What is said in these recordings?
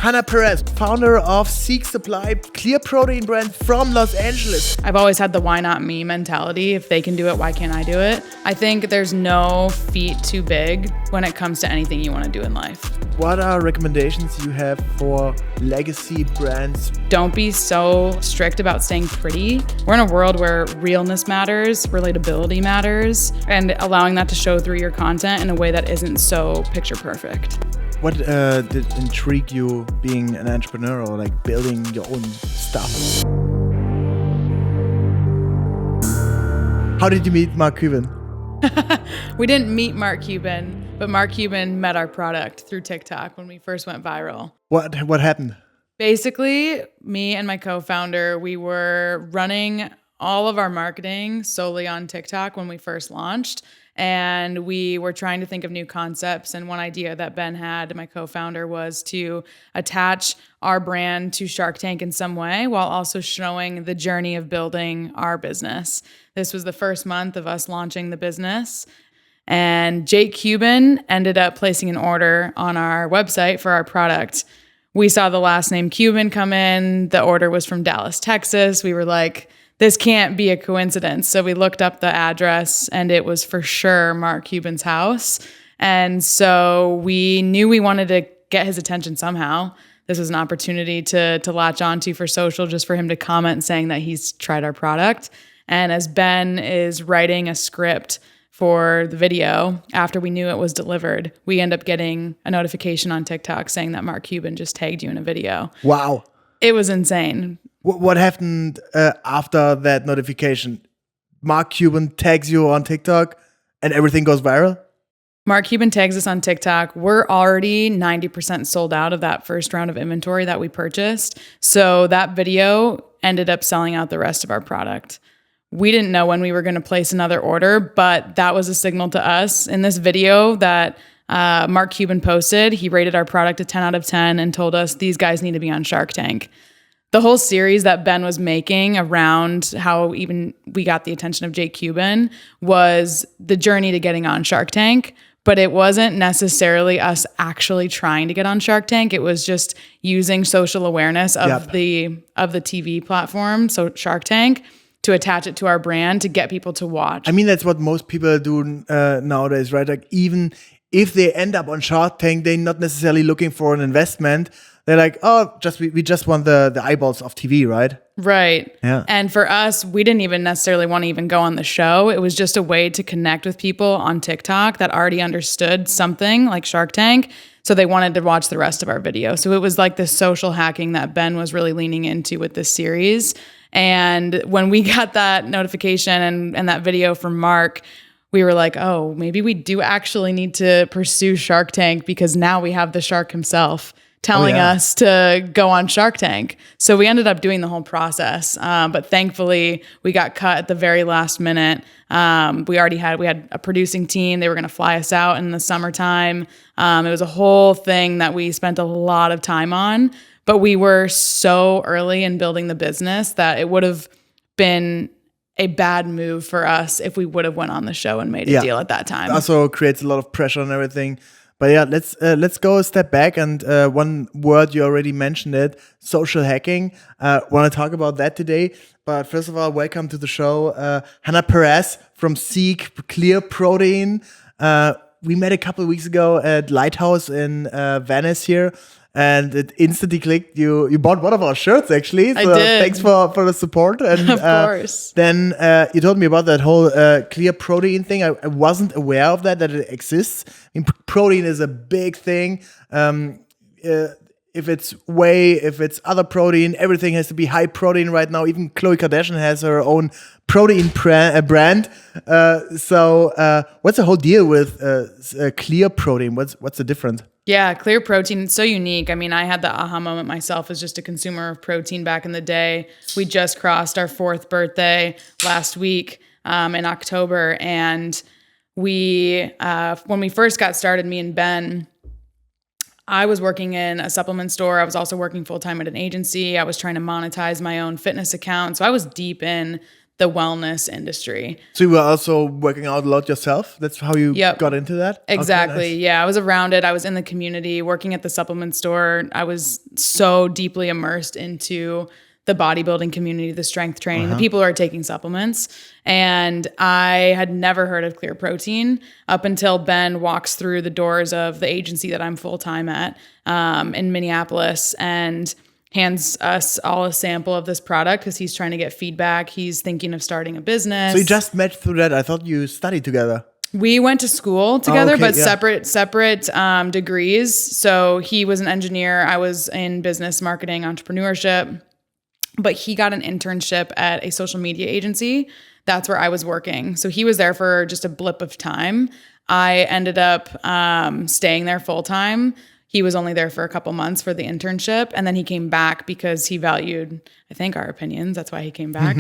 Hannah Perez, founder of SEEQ Supply, clear protein brand from Los Angeles. I've always had the why not me mentality. If they can do it, why can't I do it? I think there's no feat too big when it comes to anything you want to do in life. What are recommendations you have for legacy brands? Don't be so strict about staying pretty. We're in a world where realness matters, relatability matters, and allowing that to show through your content in a way that isn't so picture perfect. What did intrigue you being an entrepreneur or like building your own stuff? How did you meet Mark Cuban? We didn't meet Mark Cuban, but Mark Cuban met our product through TikTok when we first went viral. What happened? Basically, me and my co-founder, we were running all of our marketing solely on TikTok when we first launched. And we were trying to think of new concepts. And one idea that Ben had, my co-founder, was to attach our brand to Shark Tank in some way while also showing the journey of building our business. This was the first month of us launching the business. And Jake Cuban ended up placing an order on our website for our product. We saw the last name Cuban come in. The order was from Dallas, Texas. We were like, this can't be a coincidence. So we looked up the address and it was for sure Mark Cuban's house. And so we knew we wanted to get his attention somehow. This was an opportunity to latch onto for social, just for him to comment saying that he's tried our product. And as Ben is writing a script for the video, after we knew it was delivered, we end up getting a notification on TikTok saying that Mark Cuban just tagged you in a video. Wow. It was insane. What happened after that notification? Mark Cuban tags you on TikTok and everything goes viral? Mark Cuban tags us on TikTok. We're already 90% sold out of that first round of inventory that we purchased. So that video ended up selling out the rest of our product. We didn't know when we were going to place another order, but that was a signal to us. In this video that Mark Cuban posted, he rated our product a 10 out of 10 and told us these guys need to be on Shark Tank. The whole series that Ben was making around how even we got the attention of Jake Cuban was the journey to getting on Shark Tank, but it wasn't necessarily us actually trying to get on Shark Tank. It was just using social awareness of the TV platform, so Shark Tank, to attach it to our brand to get people to watch. I mean, that's what most people do nowadays, right? Like even if they end up on Shark Tank, they're not necessarily looking for an investment. They're like, oh, we just want the eyeballs of TV, right? Right. Yeah. And for us, we didn't even necessarily want to even go on the show. It was just a way to connect with people on TikTok that already understood something like Shark Tank. So they wanted to watch the rest of our video. So it was like the social hacking that Ben was really leaning into with this series. And when we got that notification and that video from Mark, we were like, oh, maybe we do actually need to pursue Shark Tank because now we have the shark himself telling us to go on Shark Tank. So we ended up doing the whole process. But thankfully, we got cut at the very last minute. We had a producing team. They were going to fly us out in the summertime. It was a whole thing that we spent a lot of time on. But we were so early in building the business that it would have been a bad move for us if we would have went on the show and made a deal at that time. Also creates a lot of pressure and everything. But yeah, let's go a step back. And one word you already mentioned it, social hacking. Want to talk about that today. But first of all, welcome to the show, Hannah Perez from SEEQ Clear Protein. We met a couple of weeks ago at Lighthouse in Venice here. And it instantly clicked. You bought one of our shirts, actually. So I did. Thanks for the support. And of course. Then you told me about that whole clear protein thing. I wasn't aware of that it exists. I mean, protein is a big thing. If it's whey, if it's other protein, everything has to be high protein right now. Even Khloe Kardashian has her own protein brand. So what's the whole deal with clear protein? What's the difference? Yeah, clear protein, it's so unique. I mean, I had the aha moment myself as just a consumer of protein back in the day. We just crossed our 4th birthday last week in October. And we, when we first got started, me and Ben, I was working in a supplement store. I was also working full-time at an agency. I was trying to monetize my own fitness account. So I was deep in the wellness industry. So you were also working out a lot yourself? That's how you Yep. got into that? Exactly. Okay, nice. Yeah, I was around it. I was in the community, working at the supplement store. I was so deeply immersed into the bodybuilding community, the strength training, the people who are taking supplements. And I had never heard of Clear Protein up until Ben walks through the doors of the agency that I'm full-time at in Minneapolis and hands us all a sample of this product because he's trying to get feedback. He's thinking of starting a business. So you just met through that? I thought you studied together. We went to school together, okay, but yeah. separate degrees. So he was an engineer. I was in business, marketing, entrepreneurship. But he got an internship at a social media agency. That's where I was working. So he was there for just a blip of time. I ended up staying there full time. He was only there for a couple months for the internship. And then he came back because he valued, I think, our opinions. That's why he came back.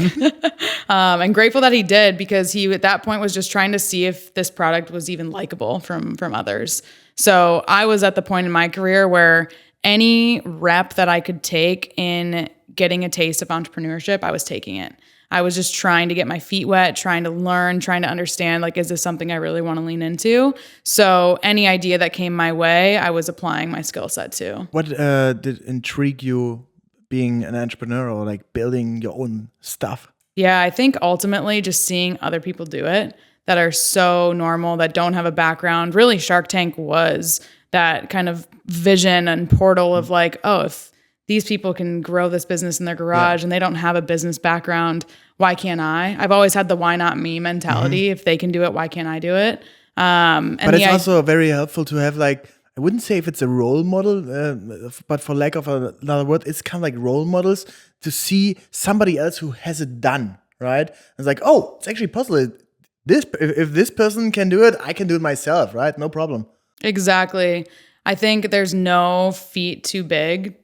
And grateful that he did, because he, at that point, was just trying to see if this product was even likable from others. So I was at the point in my career where any rep that I could take in getting a taste of entrepreneurship, I was taking it. I was just trying to get my feet wet, trying to learn, trying to understand, like, is this something I really want to lean into? So any idea that came my way, I was applying my skill set to. What did intrigue you being an entrepreneur or like building your own stuff? Yeah, I think ultimately just seeing other people do it that are so normal, that don't have a background. Really, Shark Tank was that kind of vision and portal of like, oh, if these people can grow this business in their garage and they don't have a business background, why can't I? I've always had the why not me mentality. If they can do it, why can't I do it? But it's also very helpful to have, like, I wouldn't say if it's a role model, but for lack of another word, it's kind of like role models to see somebody else who has it done, right? It's like, oh, it's actually possible. If this person can do it, I can do it myself, right? No problem. Exactly. I think there's no feat too big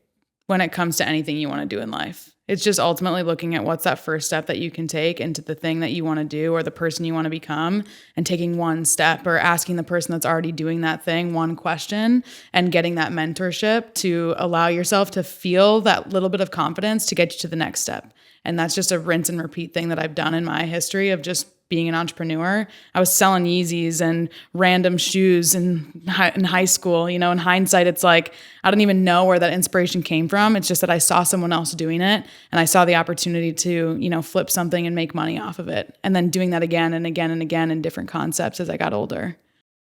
when it comes to anything you want to do in life. It's just ultimately looking at what's that first step that you can take into the thing that you want to do or the person you want to become, and taking one step, or asking the person that's already doing that thing one question and getting that mentorship to allow yourself to feel that little bit of confidence to get you to the next step. And that's just a rinse and repeat thing that I've done in my history of just being an entrepreneur. I was selling Yeezys and random shoes in high school. You know, in hindsight, it's like, I don't even know where that inspiration came from. It's just that I saw someone else doing it and I saw the opportunity to, you know, flip something and make money off of it. And then doing that again and again and again in different concepts as I got older.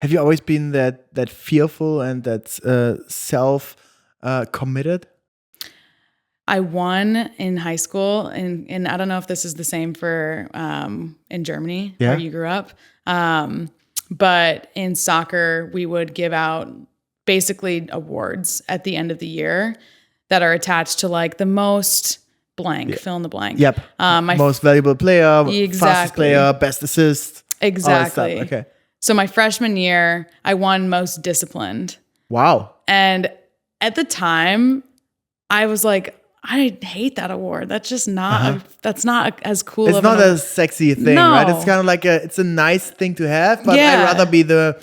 Have you always been that fearful and that self committed? I won in high school, and I don't know if this is the same for in Germany where you grew up, but in soccer we would give out basically awards at the end of the year that are attached to like the most blank, fill in the blank. Yep. Most valuable player, fastest player, best assist. Exactly. Okay. So my freshman year, I won most disciplined. Wow. And at the time, I was like, I hate that award. That's just not, that's not as cool. It's not a sexy thing, right? It's kind of like it's a nice thing to have, but I'd rather be the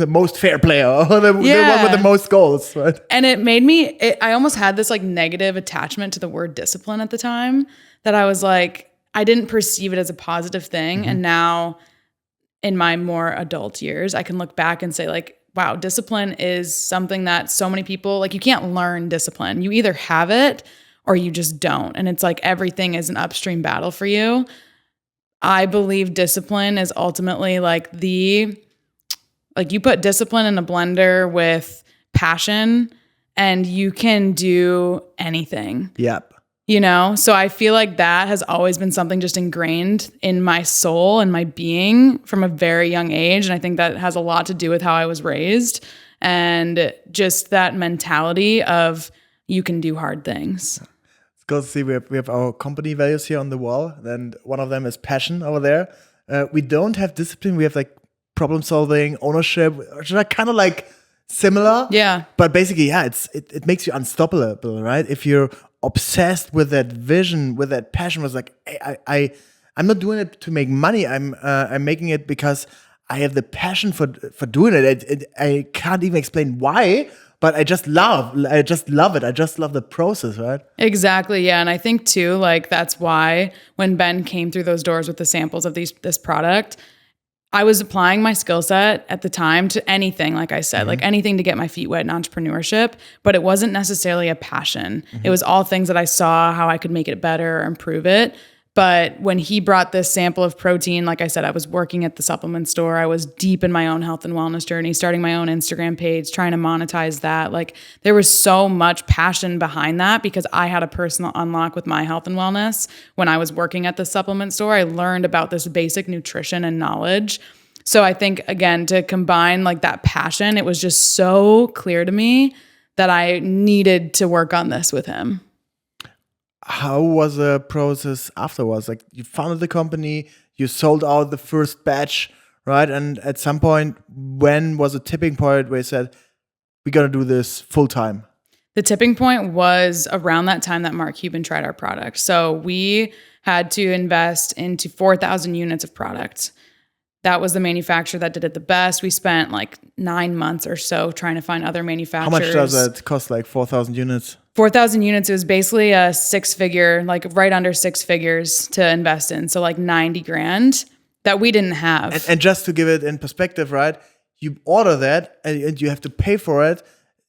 most fair player or the one with the most goals, right? And it made me, I almost had this like negative attachment to the word discipline at the time that I was like, I didn't perceive it as a positive thing. And now in my more adult years, I can look back and say like, wow, discipline is something that so many people, like, you can't learn discipline. You either have it or you just don't. And it's like everything is an upstream battle for you. I believe discipline is ultimately like you put discipline in a blender with passion and you can do anything. Yep. You know, so I feel like that has always been something just ingrained in my soul and my being from a very young age. And I think that has a lot to do with how I was raised and just that mentality of you can do hard things. Let's go see, we have our company values here on the wall. And one of them is passion over there. We don't have discipline. We have like problem solving, ownership, which are kind of like similar. Yeah. But basically, it makes you unstoppable, right? If you're obsessed with that vision, with that passion, was like, I'm not doing it to make money. I'm making it because I have the passion for doing it. I can't even explain why, but I just love it. I just love the process, right? Exactly. Yeah. And I think too, like that's why when Ben came through those doors with the samples of this product, I was applying my skill set at the time to anything, like I said, like anything to get my feet wet in entrepreneurship, but it wasn't necessarily a passion. It was all things that I saw how I could make it better or improve it. But when he brought this sample of protein, like I said, I was working at the supplement store. I was deep in my own health and wellness journey, starting my own Instagram page, trying to monetize that. Like there was so much passion behind that because I had a personal unlock with my health and wellness. When I was working at the supplement store, I learned about this basic nutrition and knowledge. So I think, again, to combine like that passion, it was just so clear to me that I needed to work on this with him. How was the process afterwards? Like you founded the company, you sold out the first batch, right? And at some point, when was a tipping point where you said, we're going to do this full time? The tipping point was around that time that Mark Cuban tried our product. So we had to invest into 4,000 units of product. That was the manufacturer that did it the best. We spent like 9 months or so trying to find other manufacturers. How much does that cost? Like 4,000 units? 4,000 units is basically a 6-figure, like right under 6 figures to invest in. So like 90 grand that we didn't have. And just to give it in perspective, right? You order that and you have to pay for it.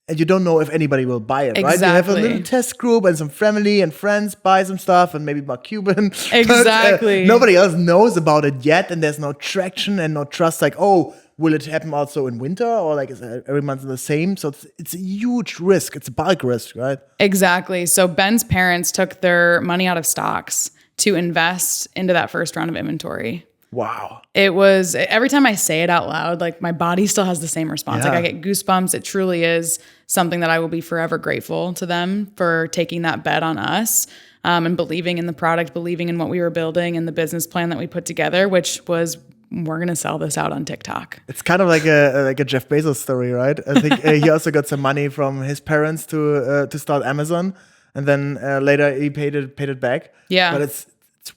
And you don't know if anybody will buy it, right? You have a little test group and some family and friends buy some stuff and maybe Mark Cuban. Exactly. But, nobody else knows about it yet. And there's no traction and no trust. Like, oh, will it happen also in winter or like is every month the same? So it's a huge risk. It's a bulk risk, right? Exactly. So Ben's parents took their money out of stocks to invest into that first round of inventory. Wow. It was, every time I say it out loud, like my body still has the same response. Yeah. Like I get goosebumps. It truly is something that I will be forever grateful to them for taking that bet on us, and believing in the product, believing in what we were building and the business plan that we put together, which was, we're going to sell this out on TikTok. It's kind of like a Jeff Bezos story, right? I think he also got some money from his parents to start Amazon, and then later he paid it back. Yeah. But it's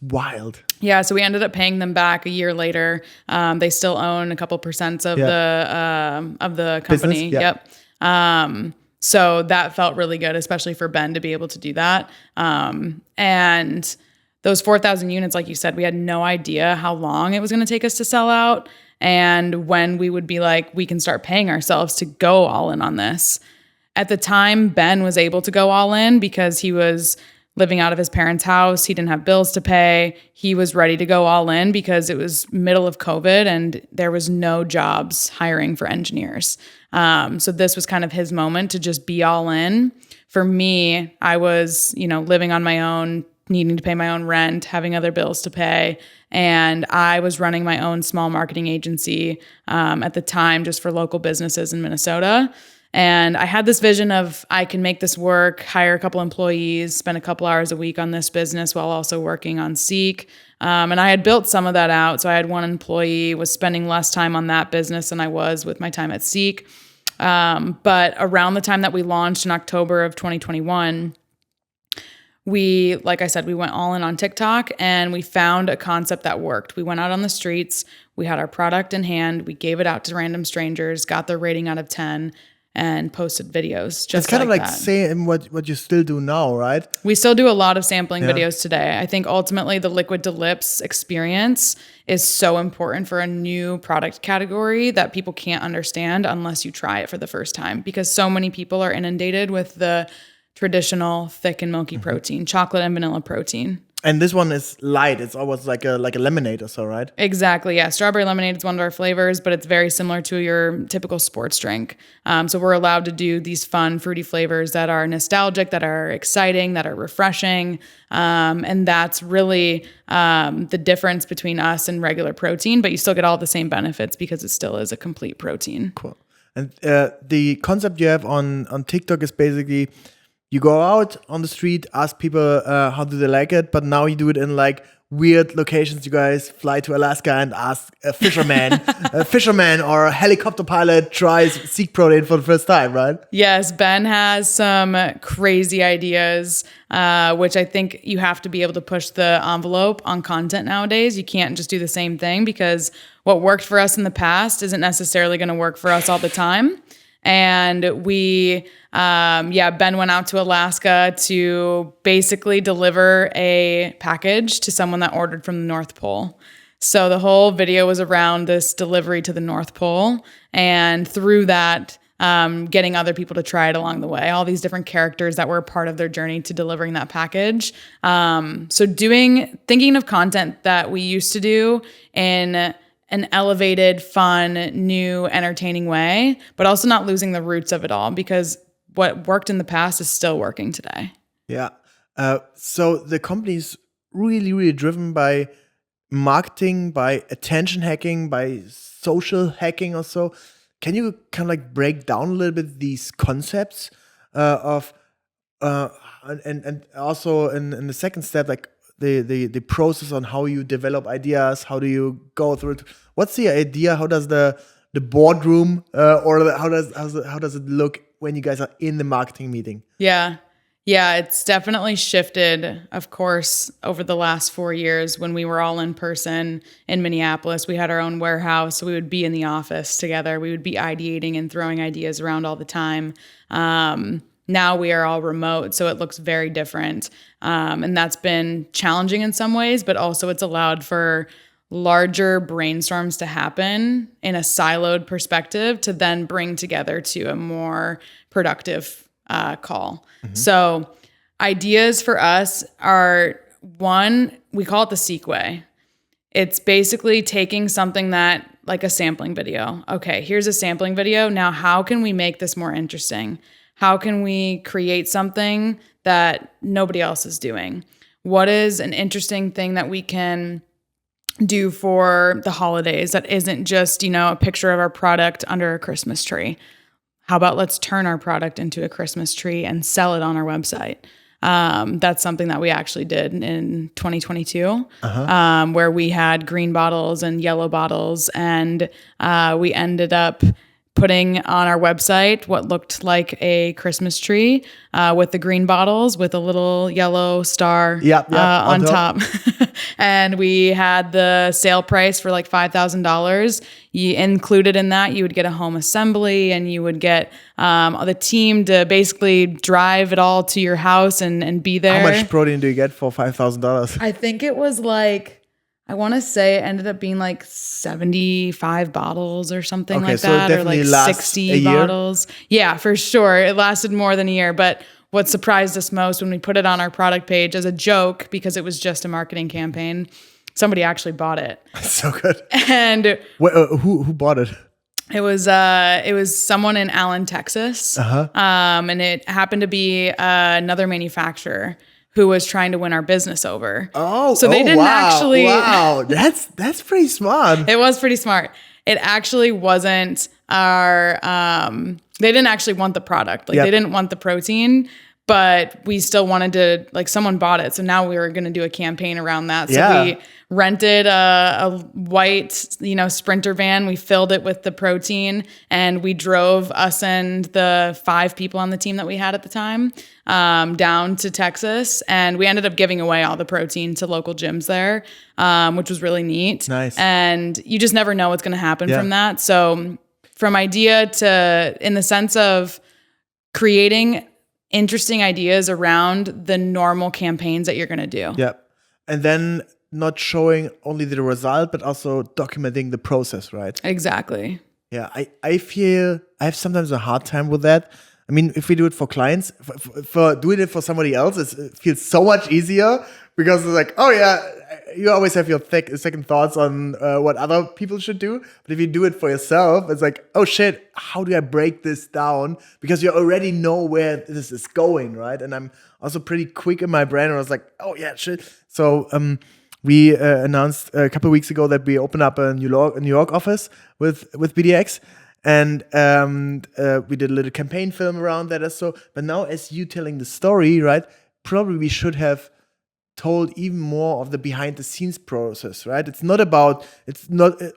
wild. Yeah, so we ended up paying them back a year later. They still own a couple percents of the company. Business? Yeah. Yep. So that felt really good, especially for Ben to be able to do that. And those 4,000 units, like you said, we had no idea how long it was going to take us to sell out and when we would be like, we can start paying ourselves to go all in on this. At the time, Ben was able to go all in because he was living out of his parents' house. He didn't have bills to pay. He was ready to go all in because it was middle of COVID and there was no jobs hiring for engineers. So this was kind of his moment to just be all in. For me, I was, living on my own, needing to pay my own rent, having other bills to pay. And I was running my own small marketing agency at the time just for local businesses in Minnesota. And I had this vision of I can make this work, hire a couple employees, spend a couple hours a week on this business while also working on SEEQ. And I had built some of that out. So I had one employee, was spending less time on that business than I was with my time at SEEQ. But around the time that we launched in October of 2021, like I said, we went all in on TikTok and we found a concept that worked. We went out on the streets, we had our product in hand, we gave it out to random strangers, got their rating out of 10, and posted videos. Just it's kind of like that. saying what you still do now, right? We still do a lot of sampling videos today. I think ultimately the liquid to lips experience is so important for a new product category that people can't understand unless you try it for the first time, because so many people are inundated with the traditional thick and milky protein, chocolate and vanilla protein. And this one is light. It's almost like a lemonade or so, right? Exactly. Yeah. Strawberry lemonade is one of our flavors, but it's very similar to your typical sports drink. So we're allowed to do these fun, fruity flavors that are nostalgic, that are exciting, that are refreshing. And that's really the difference between us and regular protein, but you still get all the same benefits because it still is a complete protein. Cool. And the concept you have on TikTok is basically you go out on the street, ask people how do they like it, but now you do it in like weird locations. You guys fly to Alaska and ask a fisherman or a helicopter pilot tries SEEQ protein for the first time, right? Yes, Ben has some crazy ideas, which I think you have to be able to push the envelope on content nowadays. You can't just do the same thing because what worked for us in the past isn't necessarily going to work for us all the time. And Ben went out to Alaska to basically deliver a package to someone that ordered from the North Pole. So the whole video was around this delivery to the North Pole, and through that, getting other people to try it along the way, all these different characters that were a part of their journey to delivering that package. So thinking of content that we used to do in an elevated, fun, new, entertaining way, but also not losing the roots of it all, because what worked in the past is still working today. Yeah. So the company's really, really driven by marketing, by attention hacking, by social hacking or so. Can you kind of like break down a little bit these concepts and also in the second step, like the process on how you develop ideas, how do you go through it? What's the idea? How does the boardroom how does it look when you guys are in the marketing meeting? Yeah, it's definitely shifted, of course, over the last 4 years when we were all in person in Minneapolis. We had our own warehouse, so we would be in the office together. We would be ideating and throwing ideas around all the time. Now we are all remote, so it looks very different. And that's been challenging in some ways, but also it's allowed for larger brainstorms to happen in a siloed perspective to then bring together to a more productive call. Mm-hmm. So ideas for us are, one, we call it the SEEQ way. It's basically taking something that, like a sampling video. Okay, here's a sampling video. Now, how can we make this more interesting? How can we create something that nobody else is doing? What is an interesting thing that we can do for the holidays that isn't just, a picture of our product under a Christmas tree? How about let's turn our product into a Christmas tree and sell it on our website? That's something that we actually did in 2022, where we had green bottles and yellow bottles, and we ended up putting on our website what looked like a Christmas tree with the green bottles with a little yellow star on top. And we had the sale price for like $5,000. You included in that, you would get a home assembly, and you would get the team to basically drive it all to your house and be there. How much protein do you get for $5,000? I think it was I want to say it ended up being like 75 bottles or something like so that, or like 60 bottles. Yeah, for sure. It lasted more than a year. But what surprised us most when we put it on our product page as a joke, because it was just a marketing campaign, somebody actually bought it. So good. And who bought it? It was someone in Allen, Texas. And it happened to be another manufacturer who was trying to win our business over. So they didn't actually. Wow, that's pretty smart. It was pretty smart. It actually wasn't our. They didn't actually want the product. They didn't want the protein, but we still wanted to. Someone bought it, so now we were going to do a campaign around that. So we rented a white, Sprinter van. We filled it with the protein, and we drove us and the 5 people on the team that we had at the time down to Texas, and we ended up giving away all the protein to local gyms there, which was really neat. Nice. And you just never know what's going to happen from that. So from idea to, in the sense of creating interesting ideas around the normal campaigns that you're going to do. Yep. And then not showing only the result, but also documenting the process, right? Exactly. Yeah, I feel I have sometimes a hard time with that. I mean, if we do it for clients, for doing it for somebody else, it feels so much easier, because it's like, oh yeah, you always have your second thoughts on what other people should do. But if you do it for yourself, it's like, oh shit, how do I break this down? Because you already know where this is going, right? And I'm also pretty quick in my brain, and I was like, oh yeah, shit. So we announced a couple of weeks ago that we opened up a New York office with BDX. And we did a little campaign film around that or so. But now, as you telling the story, right, probably we should have told even more of the behind the scenes process, right? It's not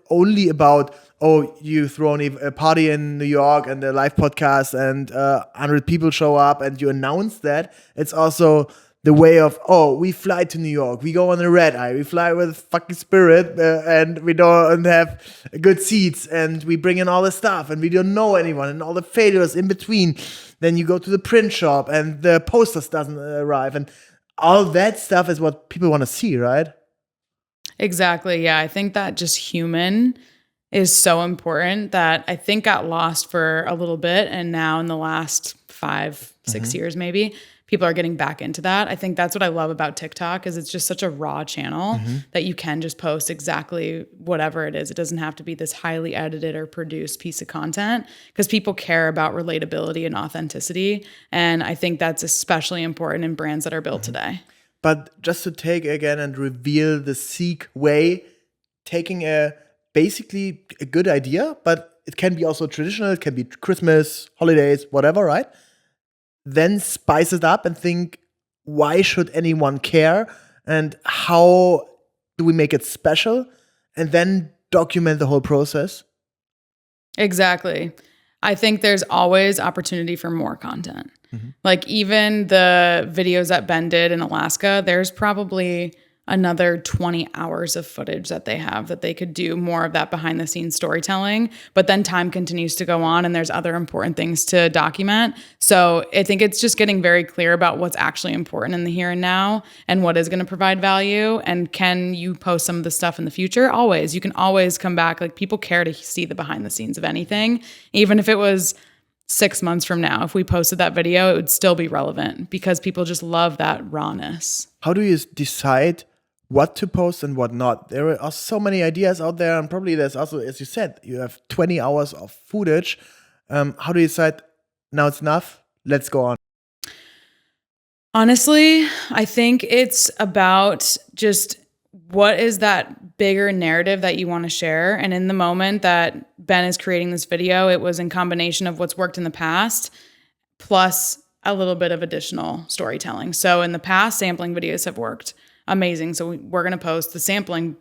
only about, oh, you throw a party in New York and a live podcast and 100 people show up and you announce that. It's also the way of, oh, we fly to New York, we go on a red eye, we fly with fucking Spirit, and we don't have good seats, and we bring in all the stuff, and we don't know anyone, and all the failures in between. Then you go to the print shop, and the posters doesn't arrive, and all that stuff is what people want to see, right? Exactly. Yeah. I think that just human is so important that I think got lost for a little bit. And now in the last 5, 6 years, maybe, people are getting back into that. I think that's what I love about TikTok is it's just such a raw channel that you can just post exactly whatever it is. It doesn't have to be this highly edited or produced piece of content because people care about relatability and authenticity. And I think that's especially important in brands that are built today. But just to take again and reveal the SEEQ way, taking basically a good idea, but it can be also traditional, it can be Christmas, holidays, whatever, right? Then spice it up and think, why should anyone care? And how do we make it special? And then document the whole process. Exactly. I think there's always opportunity for more content. Like even the videos that Ben did in Alaska, there's probably another 20 hours of footage that they have that they could do more of that behind the scenes storytelling. But then time continues to go on and there's other important things to document. So I think it's just getting very clear about what's actually important in the here and now and what is going to provide value. And can you post some of the stuff in the future? Always. You can always come back. Like people care to see the behind the scenes of anything, even if it was 6 months from now. If we posted that video, it would still be relevant because people just love that rawness. How do you decide what to post and what not? There are so many ideas out there, and probably there's also, as you said, you have 20 hours of footage. How do you decide, now it's enough, let's go on? Honestly, I think it's about just what is that bigger narrative that you want to share. And in the moment that Ben is creating this video, it was in combination of what's worked in the past, plus a little bit of additional storytelling. So in the past, sampling videos have worked amazing. So we're going to post the sampling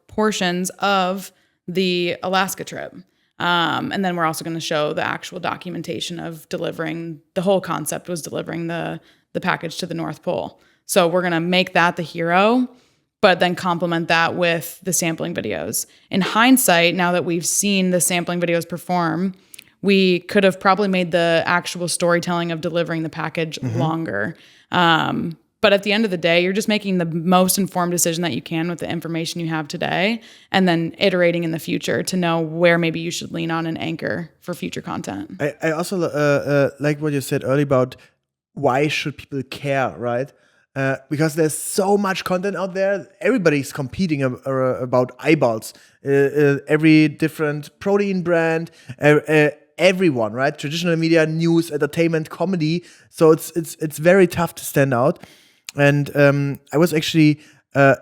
portions of the Alaska trip. And then we're also going to show the actual documentation of delivering, the whole concept was delivering the package to the North Pole. So we're going to make that the hero, but then complement that with the sampling videos. In hindsight, now that we've seen the sampling videos perform, we could have probably made the actual storytelling of delivering the package longer. But at the end of the day, you're just making the most informed decision that you can with the information you have today, and then iterating in the future to know where maybe you should lean on and anchor for future content. I also like what you said earlier about why should people care, right? Because there's so much content out there. Everybody's competing about eyeballs. Every different protein brand, everyone, right? Traditional media, news, entertainment, comedy. So it's very tough to stand out. And I was actually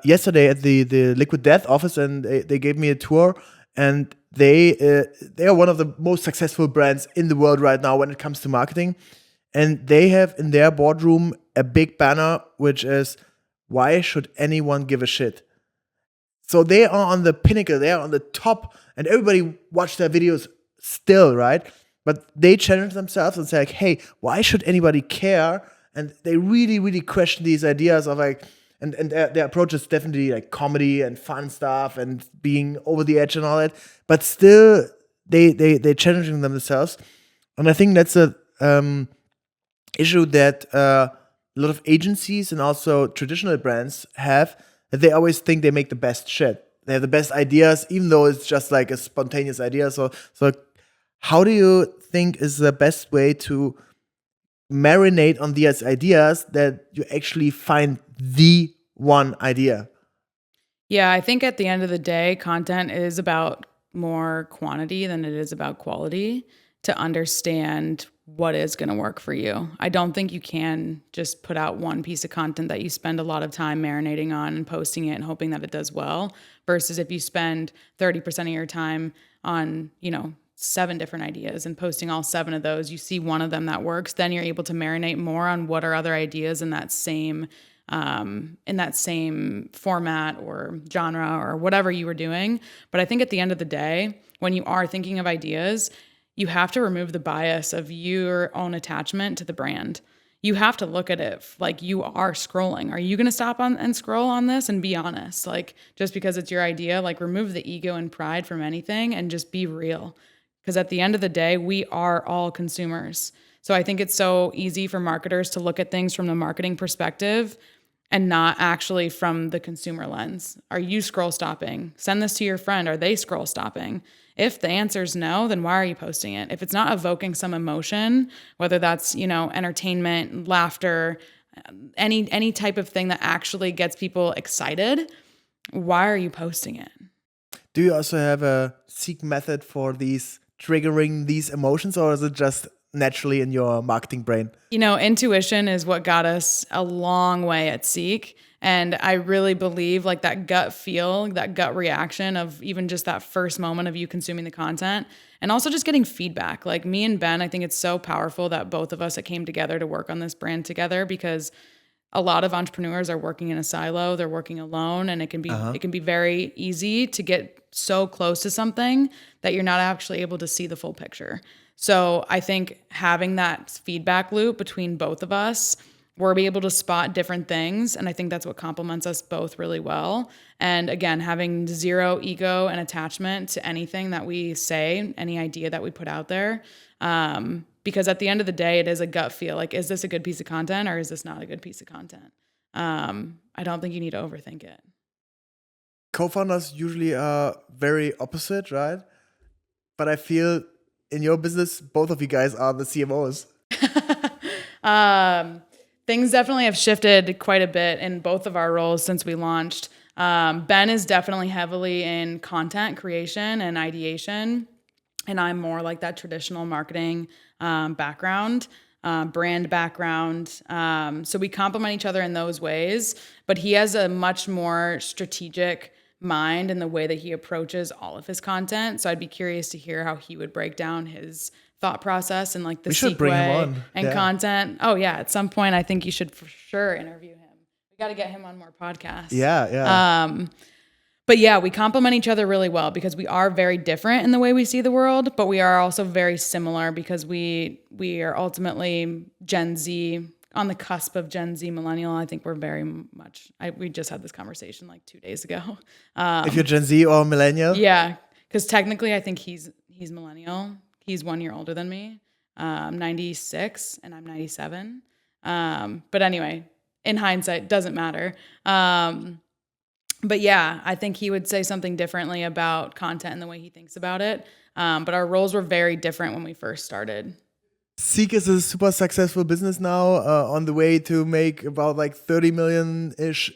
yesterday at the Liquid Death office, and they gave me a tour. And they are one of the most successful brands in the world right now when it comes to marketing. And they have in their boardroom a big banner which is, why should anyone give a shit? So they are on the pinnacle, they are on the top, and everybody watch their videos still, right? But they challenge themselves and say like, hey, why should anybody care? And they really, really question these ideas of like, and their approach is definitely like comedy and fun stuff and being over the edge and all that. But still, they're challenging themselves. And I think that's a issue that a lot of agencies and also traditional brands have, that they always think they make the best shit. They have the best ideas, even though it's just like a spontaneous idea. So how do you think is the best way to marinate on these ideas that you actually find the one idea? Yeah, I think at the end of the day, content is about more quantity than it is about quality to understand what is going to work for you. I don't think you can just put out one piece of content that you spend a lot of time marinating on and posting it and hoping that it does well, versus if you spend 30% of your time on, 7 different ideas and posting all 7 of those, you see one of them that works, then you're able to marinate more on what are other ideas in that same format or genre or whatever you were doing. But I think at the end of the day, when you are thinking of ideas, you have to remove the bias of your own attachment to the brand. you have to look at it like you are scrolling. Are you going to stop on and scroll on this and be honest? Like, just because it's your idea, like remove the ego and pride from anything and just be real. Because at the end of the day, we are all consumers. So I think it's so easy for marketers to look at things from the marketing perspective and not actually from the consumer lens. Are you scroll stopping? Send this to your friend. Are they scroll stopping? If the answer is no, then why are you posting it? If it's not evoking some emotion, whether that's, entertainment, laughter, any type of thing that actually gets people excited, why are you posting it? Do you also have a SEEQ method for these triggering these emotions, or is it just naturally in your marketing brain? Intuition is what got us a long way at SEEQ. And I really believe like that gut feel, that gut reaction of even just that first moment of you consuming the content and also just getting feedback. Like me and Ben, I think it's so powerful that both of us that came together to work on this brand together, because a lot of entrepreneurs are working in a silo, they're working alone, and it can be very easy to get so close to something that you're not actually able to see the full picture. So I think having that feedback loop between both of us, we're able to spot different things. And I think that's what complements us both really well. And again, having zero ego and attachment to anything that we say, any idea that we put out there. Because at the end of the day, it is a gut feel. Like, is this a good piece of content or is this not a good piece of content? I don't think you need to overthink it. Co-founders usually are very opposite, right? But I feel in your business, both of you guys are the CMOs. Things definitely have shifted quite a bit in both of our roles since we launched. Ben is definitely heavily in content creation and ideation, and I'm more like that traditional marketing background, brand background. So we complement each other in those ways, but he has a much more strategic mind in the way that he approaches all of his content. So I'd be curious to hear how he would break down his thought process and like the SEEQ way and content. Oh yeah, at some point I think you should for sure interview him. We got to get him on more podcasts. Yeah. But yeah, we complement each other really well because we are very different in the way we see the world, but we are also very similar because we are ultimately Gen Z, on the cusp of Gen Z millennial. I think we're very much, we just had this conversation like 2 days ago. If you're Gen Z or millennial? Yeah, because technically I think he's millennial. He's 1 year older than me. 96 and I'm 97. But anyway, in hindsight, doesn't matter. But yeah, I think he would say something differently about content and the way he thinks about it. But our roles were very different when we first started. SEEQ is a super successful business now, on the way to make about like $30 million-ish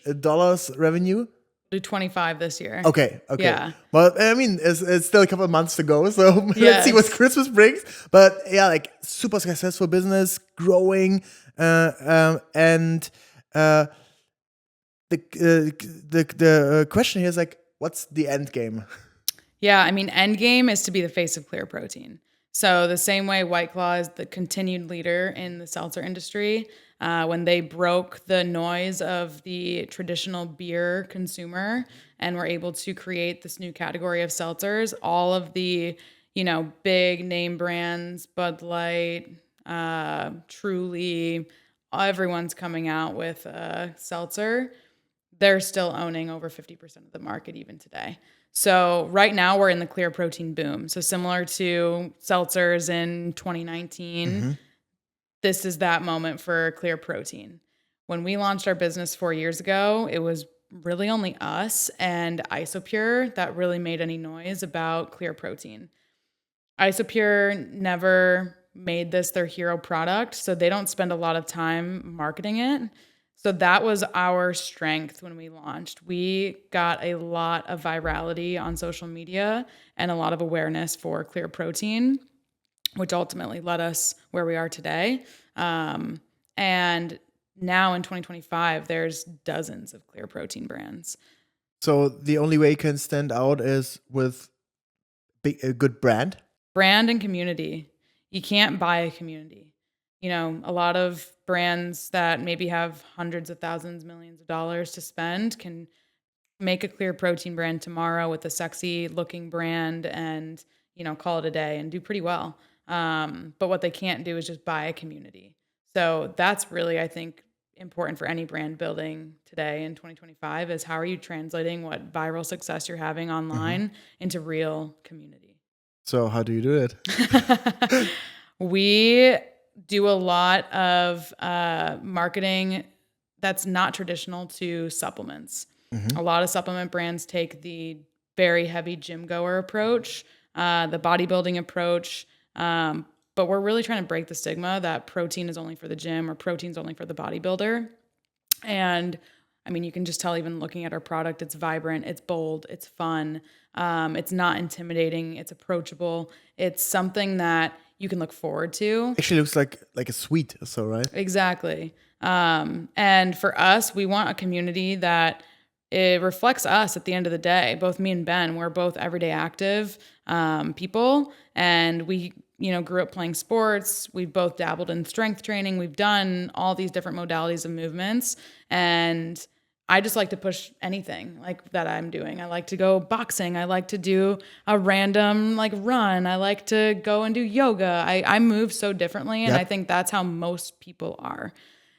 revenue. Do 25 this year. Okay. Yeah. Well, I mean, it's still a couple of months to go, so let's see what Christmas brings. But yeah, like super successful business, growing, and the question here is like, what's the end game? Yeah, I mean, end game is to be the face of Clear Protein. So the same way White Claw is the continued leader in the seltzer industry, when they broke the noise of the traditional beer consumer and were able to create this new category of seltzers, all of the, big name brands, Bud Light, Truly, everyone's coming out with a seltzer. They're still owning over 50% of the market even today. So right now we're in the clear protein boom. So similar to seltzers in 2019, this is that moment for clear protein. When we launched our business 4 years ago, it was really only us and Isopure that really made any noise about clear protein. Isopure never made this their hero product, so they don't spend a lot of time marketing it. So that was our strength when we launched. We got a lot of virality on social media and a lot of awareness for clear protein, which ultimately led us where we are today. And now in 2025, there's dozens of clear protein brands. So the only way you can stand out is with a good brand? Brand and community. You can't buy a community. A lot of brands that maybe have hundreds of thousands, millions of dollars to spend can make a clear protein brand tomorrow with a sexy looking brand and, call it a day and do pretty well. But what they can't do is just buy a community. So that's really, I think, important for any brand building today in 2025 is how are you translating what viral success you're having online into real community? So how do you do it? We do a lot of marketing that's not traditional to supplements. A lot of supplement brands take the very heavy gym goer approach, the bodybuilding approach, but we're really trying to break the stigma that protein is only for the gym or protein's only for the bodybuilder. And I mean, you can just tell even looking at our product, it's vibrant, it's bold, it's fun, it's not intimidating, it's approachable. It's something that you can look forward to. Actually looks like a sweet, so right? Exactly. And for us, we want a community that it reflects us at the end of the day. Both me and Ben, we're both everyday active people, and we, grew up playing sports. We've both dabbled in strength training. We've done all these different modalities of movements, and I just like to push anything like that I'm doing. I like to go boxing. I like to do a random run. I like to go and do yoga. I move so differently, and I think that's how most people are.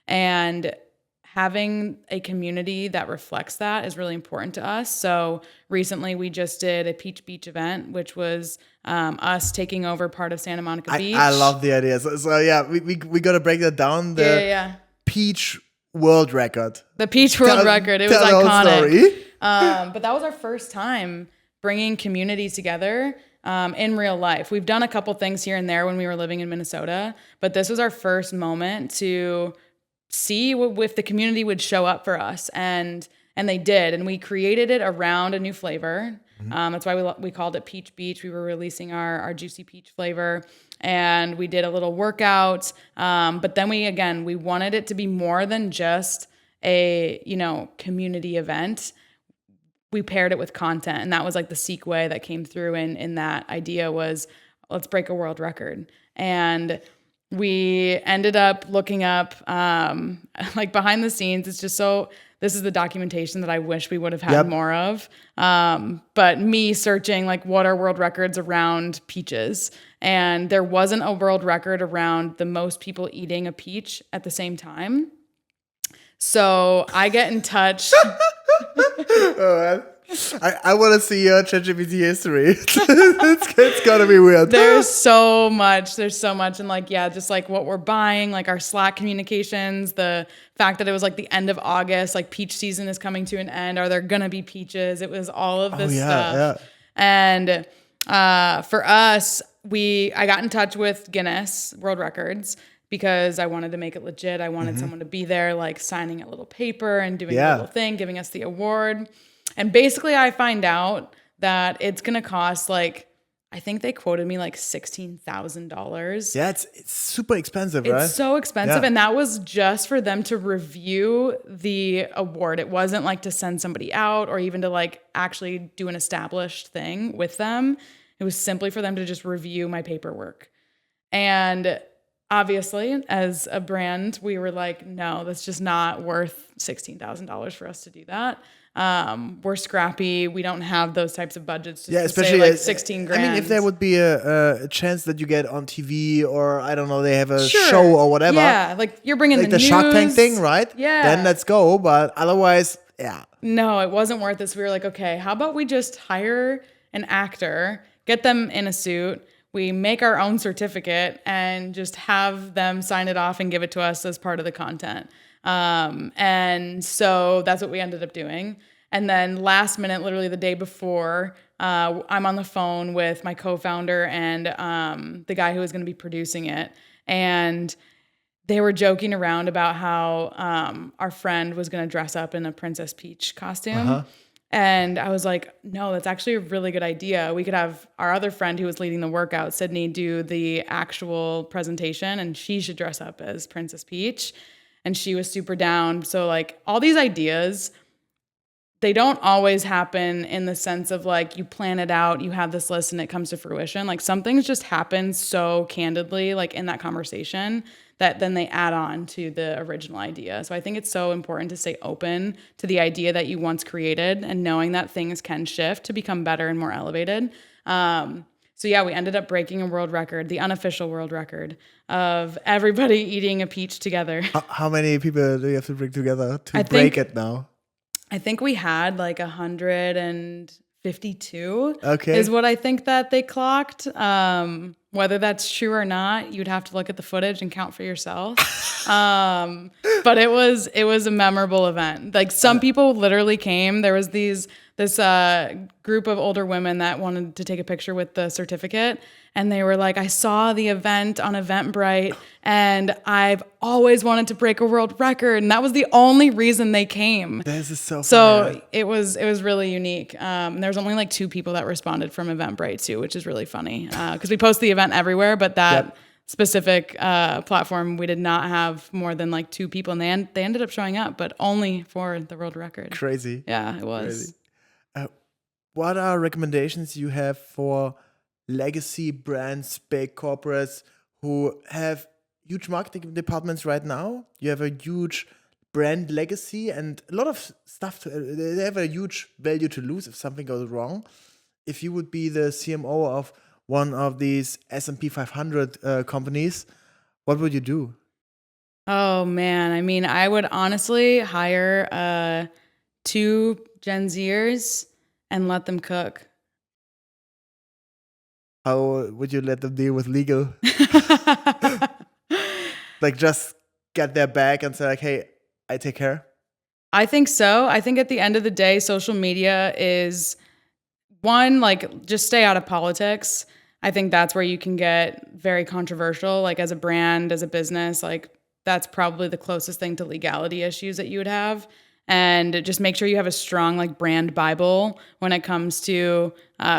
And having a community that reflects that is really important to us. So recently we just did a Peach Beach event, which was us taking over part of Santa Monica Beach. I love the idea. So yeah, we got to break that down. The Peach world record. The Peach world record. It was iconic. But that was our first time bringing communities together in real life. We've done a couple things here and there when we were living in Minnesota, but this was our first moment to see if the community would show up for us, and they did, and we created it around a new flavor. That's why we called it Peach Beach. We were releasing our juicy peach flavor, and we did a little workout. But then we wanted it to be more than just a community event. We paired it with content, and that was like the SEEQ way that came through in that idea was let's break a world record. And we ended up looking up behind the scenes. It's just this is the documentation that I wish we would have had more of. But me searching what are world records around peaches, and there wasn't a world record around the most people eating a peach at the same time. So I get in touch. I want to see your ChatGPT history. it's gotta be weird. There's so much. And just what we're buying, our Slack communications, the fact that it was the end of August, peach season is coming to an end. Are there gonna be peaches? It was all of this stuff. Yeah. And for us, I got in touch with Guinness World Records because I wanted to make it legit. I wanted someone to be there, signing a little paper and doing a little thing, giving us the award. And basically I find out that it's going to cost I think they quoted me $16,000. Yeah, it's super expensive, right? It's so expensive. Yeah. And that was just for them to review the award. It wasn't to send somebody out or even to actually do an established thing with them. It was simply for them to just review my paperwork. And obviously, as a brand, we were no, that's just not worth $16,000 for us to do that. We're scrappy. We don't have those types of budgets. Especially say 16 grand. I mean, if there would be a chance that you get on TV or I don't know, they have a show or whatever. Yeah, you're bringing the news. Shark Tank thing, right? Yeah. Then let's go. But otherwise, yeah. No, it wasn't worth it. So we were okay, how about we just hire an actor, get them in a suit, we make our own certificate and just have them sign it off and give it to us as part of the content. And so that's what we ended up doing. And then last minute, literally the day before, I'm on the phone with my co-founder and the guy who was going to be producing it. And they were joking around about how our friend was going to dress up in a Princess Peach costume. And I was no, that's actually a really good idea. We could have our other friend who was leading the workout, Sydney, do the actual presentation, and she should dress up as Princess Peach. And she was super down. So all these ideas, they don't always happen in the sense of you plan it out, you have this list and it comes to fruition. Some things just happen so candidly, in that conversation that then they add on to the original idea. So I think it's so important to stay open to the idea that you once created and knowing that things can shift to become better and more elevated. So yeah, we ended up breaking a world record, the unofficial world record of everybody eating a peach together. How many people do you have to bring together to I break think it now? I think we had like 152 is Okay. what I think that they clocked. Whether that's true or not, you'd have to look at the footage and count for yourself. But it was a memorable event. Like some people literally came. There was this group of older women that wanted to take a picture with the certificate, and they were like, "I saw the event on Eventbrite, and I've always wanted to break a world record," and that was the only reason they came. This is so funny. So it was really unique. There was only like 2 people that responded from Eventbrite too, which is really funny because we post the event everywhere, but that Yep. specific platform we did not have more than like 2 people, and they ended up showing up, but only for the world record. Crazy. Yeah, it was. Crazy. What are recommendations you have for legacy brands, big corporates who have huge marketing departments right now? You have a huge brand legacy and a lot of stuff they have a huge value to lose if something goes wrong. If you would be the CMO of one of these S&P 500 companies, what would you do? Oh man, I mean, I would honestly hire 2 Gen Zers and let them cook. How would you let them deal with legal? Like just get their back and say like, hey, I take care. I think so. I think at the end of the day, social media is one, like just stay out of politics. I think that's where you can get very controversial, like as a brand, as a business, like that's probably the closest thing to legality issues that you would have. And just make sure you have a strong like brand Bible when it comes to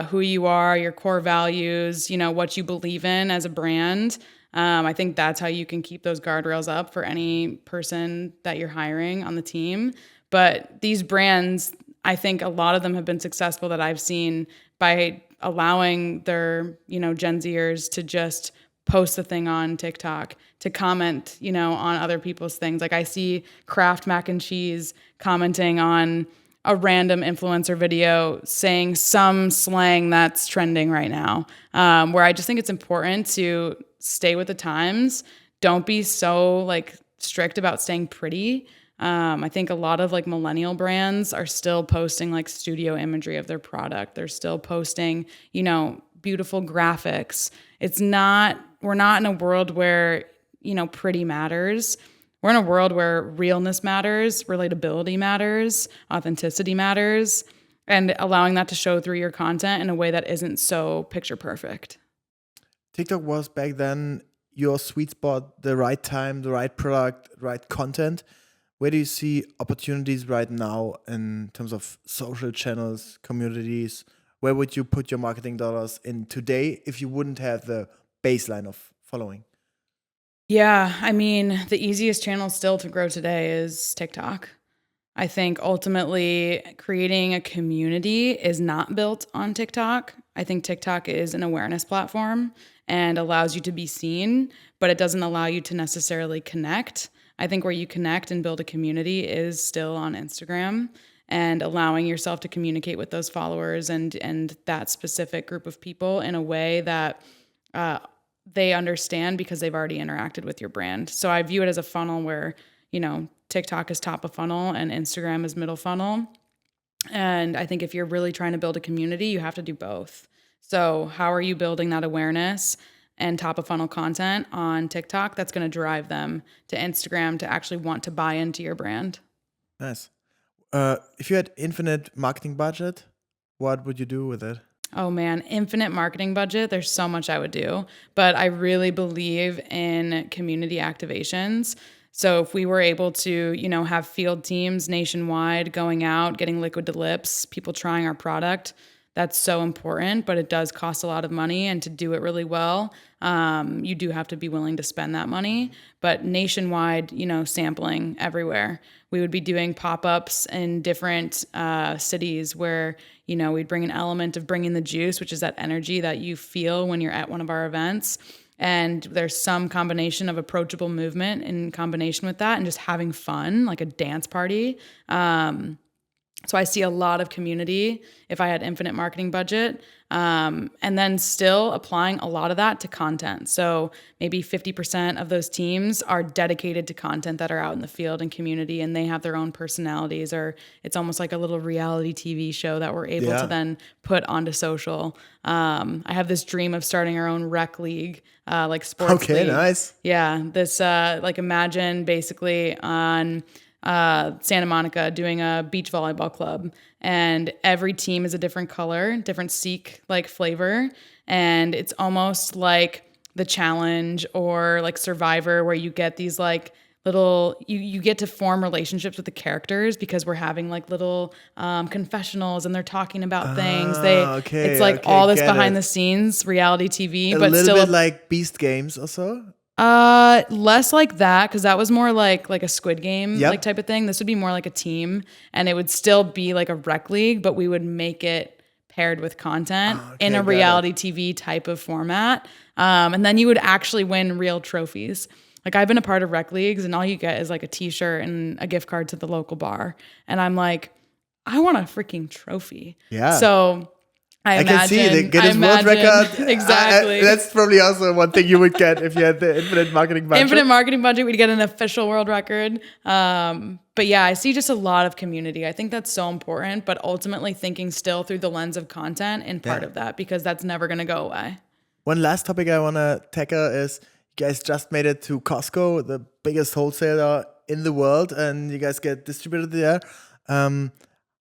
who you are, your core values, what you believe in as a brand. I think that's how you can keep those guardrails up for any person that you're hiring on the team. But these brands, I think a lot of them have been successful that I've seen by allowing their, Gen Zers to just post the thing on TikTok, to comment, on other people's things. Like I see Kraft mac and cheese commenting on a random influencer video saying some slang that's trending right now, where I just think it's important to stay with the times. Don't be so like strict about staying pretty. I think a lot of like millennial brands are still posting like studio imagery of their product. They're still posting, beautiful graphics. We're not in a world where, pretty matters. We're in a world where realness matters, relatability matters, authenticity matters, and allowing that to show through your content in a way that isn't so picture perfect. TikTok was back then your sweet spot, the right time, the right product, right content. Where do you see opportunities right now in terms of social channels, communities? Where would you put your marketing dollars in today if you wouldn't have the baseline of following? Yeah, I mean, the easiest channel still to grow today is TikTok. I think ultimately creating a community is not built on TikTok. I think TikTok is an awareness platform and allows you to be seen, but it doesn't allow you to necessarily connect. I think where you connect and build a community is still on Instagram, and allowing yourself to communicate with those followers and that specific group of people in a way that they understand because they've already interacted with your brand. So I view it as a funnel where, TikTok is top of funnel and Instagram is middle funnel. And I think if you're really trying to build a community, you have to do both. So how are you building that awareness and top of funnel content on TikTok that's going to drive them to Instagram to actually want to buy into your brand? Nice. If you had infinite marketing budget, what would you do with it? Oh man, infinite marketing budget. There's so much I would do, but I really believe in community activations. So if we were able to, have field teams nationwide going out, getting liquid to lips, people trying our product, that's so important, but it does cost a lot of money. And to do it really well, you do have to be willing to spend that money. But nationwide, sampling everywhere. We would be doing pop-ups in different cities where, we'd bring an element of bringing the juice, which is that energy that you feel when you're at one of our events. And there's some combination of approachable movement in combination with that and just having fun, like a dance party. So I see a lot of community if I had infinite marketing budget. And then still applying a lot of that to content. So maybe 50% of those teams are dedicated to content that are out in the field and community, and they have their own personalities, or it's almost like a little reality TV show that we're able to then put onto social. I have this dream of starting our own rec league, like sports league. Okay, nice. Yeah, this like imagine basically on Santa Monica doing a beach volleyball club, and every team is a different color, different SEEQ like flavor, and it's almost like the challenge or like Survivor, where you get these like little you get to form relationships with the characters because we're having like little confessionals and they're talking about things. It's like all this behind the scenes reality TV, but little still bit like Beast Games also. Less like that, because that was more like a Squid Game like type of thing. This would be more like a team, and it would still be like a rec league, but we would make it paired with content in a reality TV type of format. And then you would actually win real trophies. Like I've been a part of rec leagues, and all you get is like a t-shirt and a gift card to the local bar. And I'm like, I want a freaking trophy. Yeah. So I can see the Guinness World Record. Exactly. That's probably also one thing you would get if you had the infinite marketing budget. Infinite marketing budget, we'd get an official world record. But yeah, I see just a lot of community. I think that's so important, but ultimately thinking still through the lens of content in part of that, because that's never going to go away. One last topic I want to tackle is you guys just made it to Costco, the biggest wholesaler in the world, and you guys get distributed there.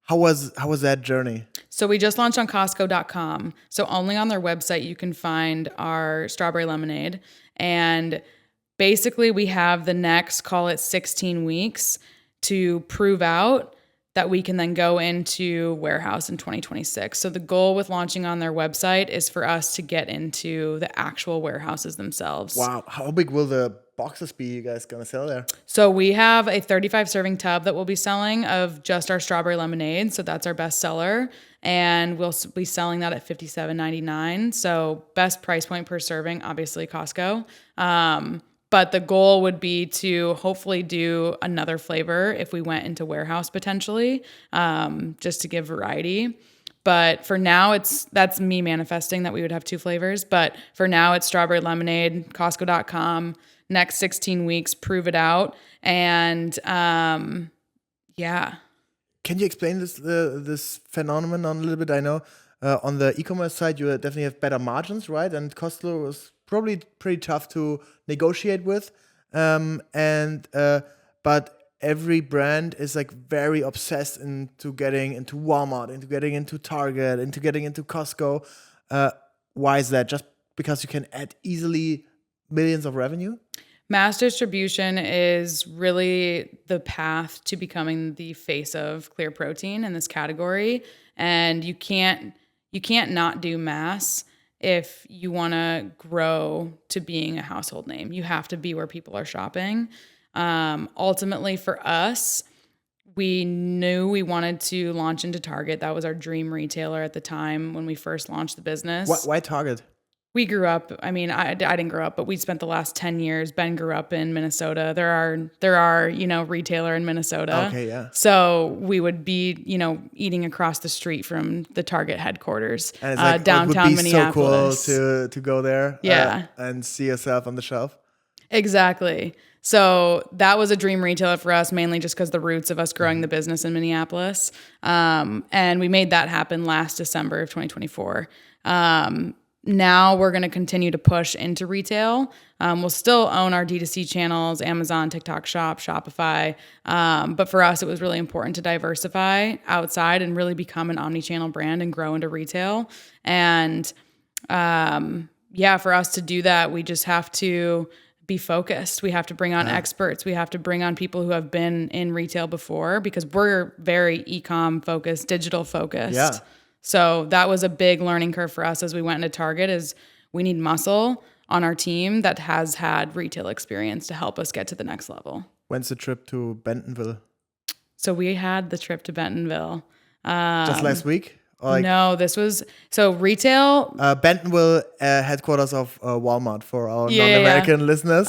How was that journey? So we just launched on Costco.com. So only on their website you can find our strawberry lemonade. And basically we have the next, call it 16 weeks to prove out that we can then go into warehouse in 2026. So the goal with launching on their website is for us to get into the actual warehouses themselves. Wow. How big will the boxes be you guys gonna sell there? So we have a 35 serving tub that we'll be selling of just our strawberry lemonade. So that's our best seller. And we'll be selling that at $57.99. So best price point per serving, obviously Costco. But the goal would be to hopefully do another flavor if we went into warehouse potentially, just to give variety. But for now, that's me manifesting that we would have 2 flavors. But for now, it's strawberry lemonade, Costco.com. Next 16 weeks, prove it out. And yeah. Can you explain this phenomenon a little bit? I know on the e-commerce side, you definitely have better margins, right? And Costco was probably pretty tough to negotiate with. But every brand is like very obsessed into getting into Walmart, into getting into Target, into getting into Costco. Why is that? Just because you can add easily millions of revenue? Mass distribution is really the path to becoming the face of clear protein in this category. And you can't not do mass if you want to grow to being a household name. You have to be where people are shopping. Ultimately for us, we knew we wanted to launch into Target. That was our dream retailer at the time when we first launched the business. Why Target? We grew up, I mean, I didn't grow up, but we spent the last 10 years, Ben grew up in Minnesota. There are, retailer in Minnesota. Okay, yeah. So we would be, eating across the street from the Target headquarters, and it's like, downtown it would be Minneapolis. So cool to go there and see yourself on the shelf. Exactly. So that was a dream retailer for us, mainly just because the roots of us growing the business in Minneapolis. And we made that happen last December of 2024. Now we're going to continue to push into retail. We'll still own our D2C channels, Amazon, TikTok Shop, Shopify. But for us, it was really important to diversify outside and really become an omni-channel brand and grow into retail. And for us to do that, we just have to be focused. We have to bring on experts. We have to bring on people who have been in retail before, because we're very e-com focused, digital focused. Yeah. So that was a big learning curve for us as we went into Target, is we need muscle on our team that has had retail experience to help us get to the next level. When's the trip to Bentonville? So we had the trip to Bentonville. Just last week? No, this was, so retail. Bentonville, headquarters of Walmart for our non-American listeners.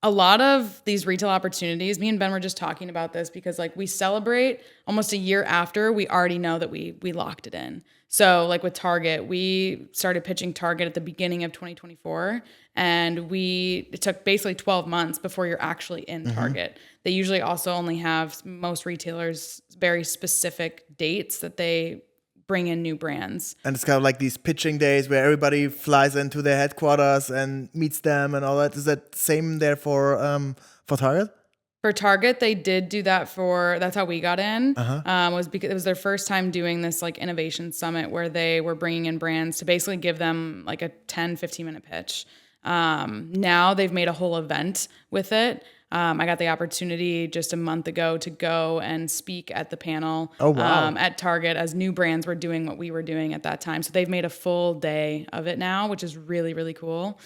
a lot of these retail opportunities, me and Ben were just talking about this because like we celebrate almost a year after we already know that we locked it in. So like with Target, we started pitching Target at the beginning of 2024, and it took basically 12 months before you're actually in Target. They usually also only have, most retailers, very specific dates that they bring in new brands. And it's kind of like these pitching days where everybody flies into their headquarters and meets them and all that. Is that same there for Target? For Target, they did do that that's how we got in, was because it was their first time doing this like innovation summit where they were bringing in brands to basically give them like a 10, 15-minute pitch. Now they've made a whole event with it. I got the opportunity just a month ago to go and speak at the panel at Target as new brands were doing what we were doing at that time. So they've made a full day of it now, which is really, really cool.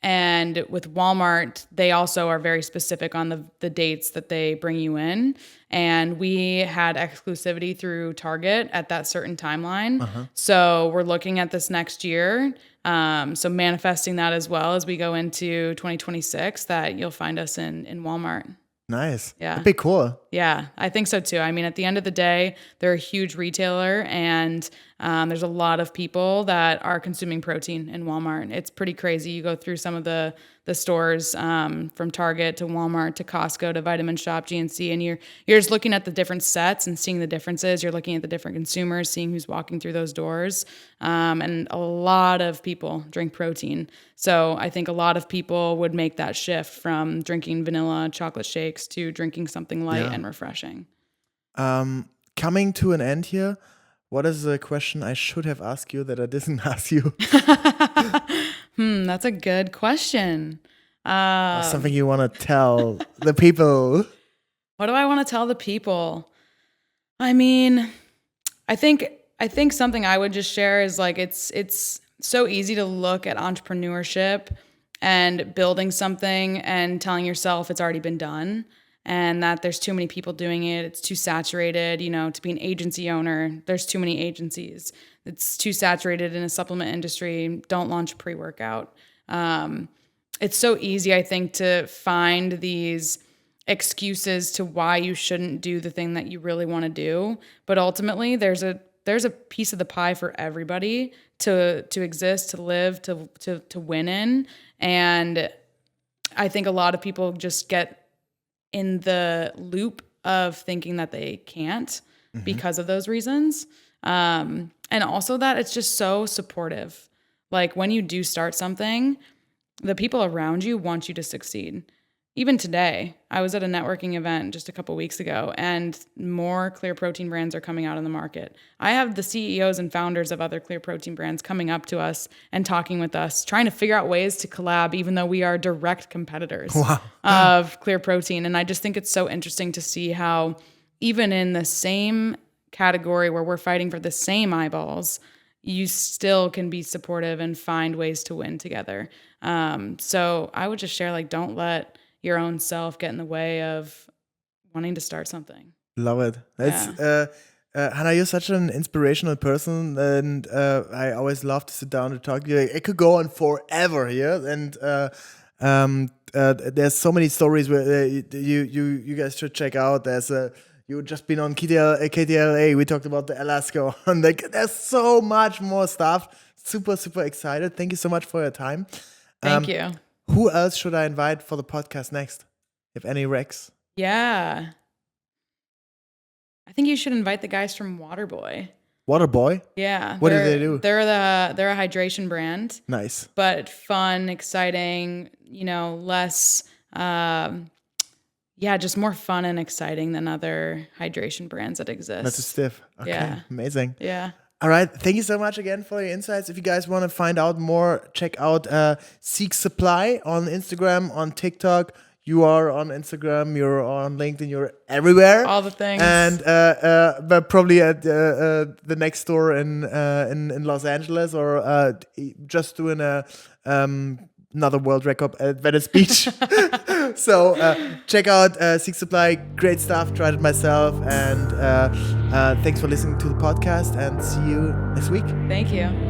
And with Walmart, they also are very specific on the dates that they bring you in. And we had exclusivity through Target at that certain timeline. So we're looking at this next year. So manifesting that as well as we go into 2026, that you'll find us in Walmart. Nice. Yeah. That'd be cool. Yeah, I think so too. I mean, at the end of the day, they're a huge retailer, and there's a lot of people that are consuming protein in Walmart. It's pretty crazy. You go through some of the stores, from Target to Walmart to Costco to Vitamin Shop, GNC, and you're just looking at the different sets and seeing the differences. You're looking at the different consumers, seeing who's walking through those doors. And a lot of people drink protein. So I think a lot of people would make that shift from drinking vanilla chocolate shakes to drinking something light and refreshing. Coming to an end here, what is the question I should have asked you that I didn't ask you? That's a good question. Something you want to tell the people. What do I want to tell the people? I mean, I think something I would just share is like it's so easy to look at entrepreneurship and building something and telling yourself it's already been done and that there's too many people doing it. It's too saturated, to be an agency owner. There's too many agencies. It's too saturated in a supplement industry. Don't launch a pre-workout. It's so easy, I think, to find these excuses to why you shouldn't do the thing that you really want to do. But ultimately, there's a piece of the pie for everybody to exist, to live, to win in. And I think a lot of people just get in the loop of thinking that they can't because of those reasons. And also that it's just so supportive. Like when you do start something, the people around you want you to succeed. Even today, I was at a networking event just a couple weeks ago, and more clear protein brands are coming out on the market. I have the CEOs and founders of other clear protein brands coming up to us and talking with us, trying to figure out ways to collab, even though we are direct competitors of clear protein. And I just think it's so interesting to see how even in the same category where we're fighting for the same eyeballs, you still can be supportive and find ways to win together. So I would just share, like, don't let your own self get in the way of wanting to start something. Love it. That's Hannah, you're such an inspirational person, and I always love to sit down and talk to you. It could go on forever here, and there's so many stories where you guys should check out. You've just been on KTLA. We talked about the Alaska one. Like, there's so much more stuff. Super, super excited. Thank you so much for your time. Thank you. Who else should I invite for the podcast next? If any recs? Yeah. I think you should invite the guys from Waterboy. Waterboy? Yeah. What do they do? They're a hydration brand. Nice. But fun, exciting, less, just more fun and exciting than other hydration brands that exist. That's a stiff. Okay. Yeah. Amazing. Yeah. All right. Thank you so much again for your insights. If you guys want to find out more, check out SEEQ Supply on Instagram, on TikTok. You are on Instagram, you're on LinkedIn, you're everywhere. All the things. And but probably at the next store in Los Angeles, or just doing another world record at Venice Beach. So check out SEEQ Supply. Great stuff. Tried it myself. And thanks for listening to the podcast, and see you next week. Thank you.